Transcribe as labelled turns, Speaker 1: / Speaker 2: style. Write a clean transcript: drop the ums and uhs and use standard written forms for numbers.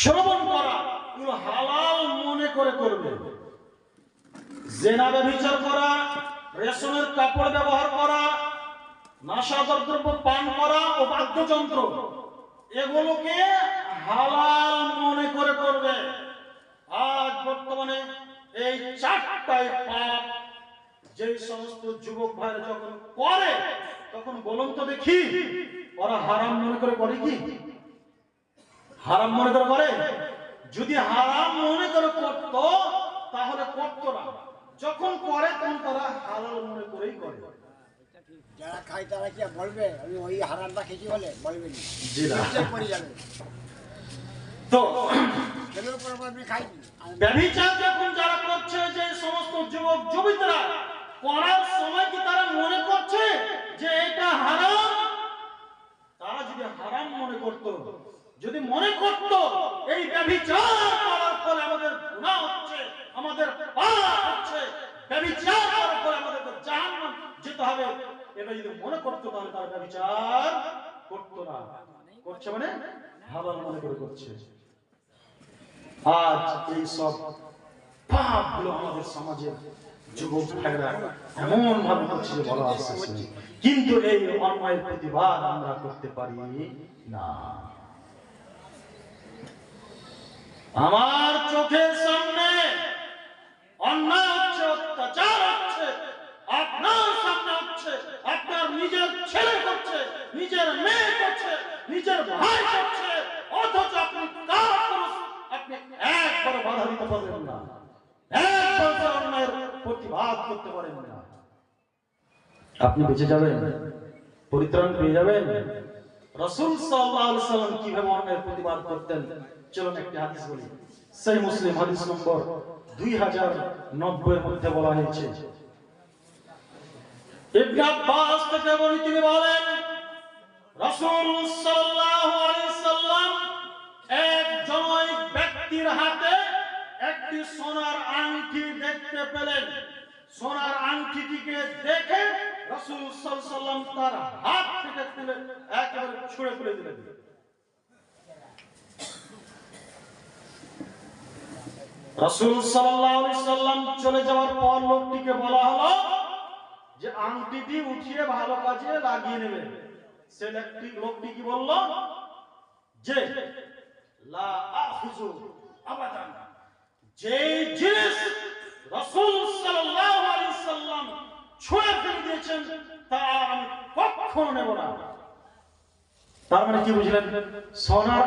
Speaker 1: শ্রবণ করা এগুলো হালাল মনে করে করবে। জেনা ব্যভিচার করা, রেশমের কাপড় ব্যবহার করা, নেশাদার দ্রব্য পান করা ও বাদ্যযন্ত্র এগুলোকে হালাল মনে করে করবে। আজ বর্তমানে এই চারটায় পাপ যে সমস্ত যুবক ভাইরা যখন করে, তখন বলুন তো দেখি ওরা হারাম মনে করে করে কি? হারাম মনে করে করে? যদি হারাম মনে করে করতো তাহলে করতো না, যখন করে তখন তারা হালাল মনে করেই করে।
Speaker 2: যারা খায় তারা কি বলবে আমি ওই হারামটা খেয়েছি বলে? বলবে না,
Speaker 1: জি না,
Speaker 2: করে যাবে।
Speaker 1: তো
Speaker 2: খেলেও পরে বলবে খাইনি।
Speaker 1: ব্যভিচার যখন যারা করছে, যে সমস্ত যুবক যুবতীরা করার সময় কি তারা মনে করছে যে এটা হারাম? তারা যদি হারাম মনে করত, যদি মনে করত এই ব্যভিচার করার ফলে আমাদের গুনাহ হচ্ছে, আমাদের পাপ হচ্ছে, ব্যভিচার করার ফলে আমাদের জাহান্নাম যেতে হবে, এটা যদি মনে করত তাহলে তারা ব্যভিচার করতো না। করছে মানে হালাল মনে করে করছে। আজ এই সব পাপগুলো আমাদের সমাজের যুবক ভাইরা এমন ভাবে করছে যে বলা আসছে, কিন্তু এই অন্যায়ের প্রতিবাদ আমরা করতে পারি না। আমার চোখের সামনে অন্যায় হচ্ছে, অত্যাচার হচ্ছে, আপনার সামনে হচ্ছে, আপনার নিজের ছেলে করছে, নিজের মেয়ে করছে, নিজের ভাই করছে, অথচ আপনি কার পুরুষ, আপনি একবার বাধা দিতে পারবেন না, একবার অন্যায়ের প্রতিবাদ করতে পারেন না। আপনি বেঁচে যাবেন, পরিত্রাণ পেয়ে যাবেন। রাসূল সাল্লাল্লাহু আলাইহি সাল্লাম কিভাবে অন্যায়ের প্রতিবাদ করতেন, চলুন একটি হাদিস বলি। সহিহ মুসলিম হাদিস নম্বর 2090 এর মধ্যে বলা হয়েছে, ইবনে আব্বাস থেকে বলি, তিনি বলেন রাসূল সাল্লাল্লাহু আলাইহি সাল্লাম একজন ব্যক্তির হাতে একটি সোনার আংটি দেখতে পেলেন। সোনার আংটিটিকে দেখে রাসূল সাল্লাল্লাহু আলাইহি সাল্লাম তার হাত থেকে তুলে একেবারে ছুঁড়ে ফেলে দিলেন। রাসূল সাল্লাল্লাহু আলাইহি সাল্লাম চলে যাওয়ার পর লোকটিকে বলা হলো যে আংটিটি উঠিয়ে ভালো কাজে লাগিয়ে নেবে। সে লোকটি কি বলল যে লা আখুযু আবাদান, যে জিনিস রাসূল সাল্লাল্লাহু আলাইহি সাল্লাম ছুঁড়ে ফেলে দিয়েছেন তা আমি কখনো নেব না। তার মানে কি বুঝলেন? সোনার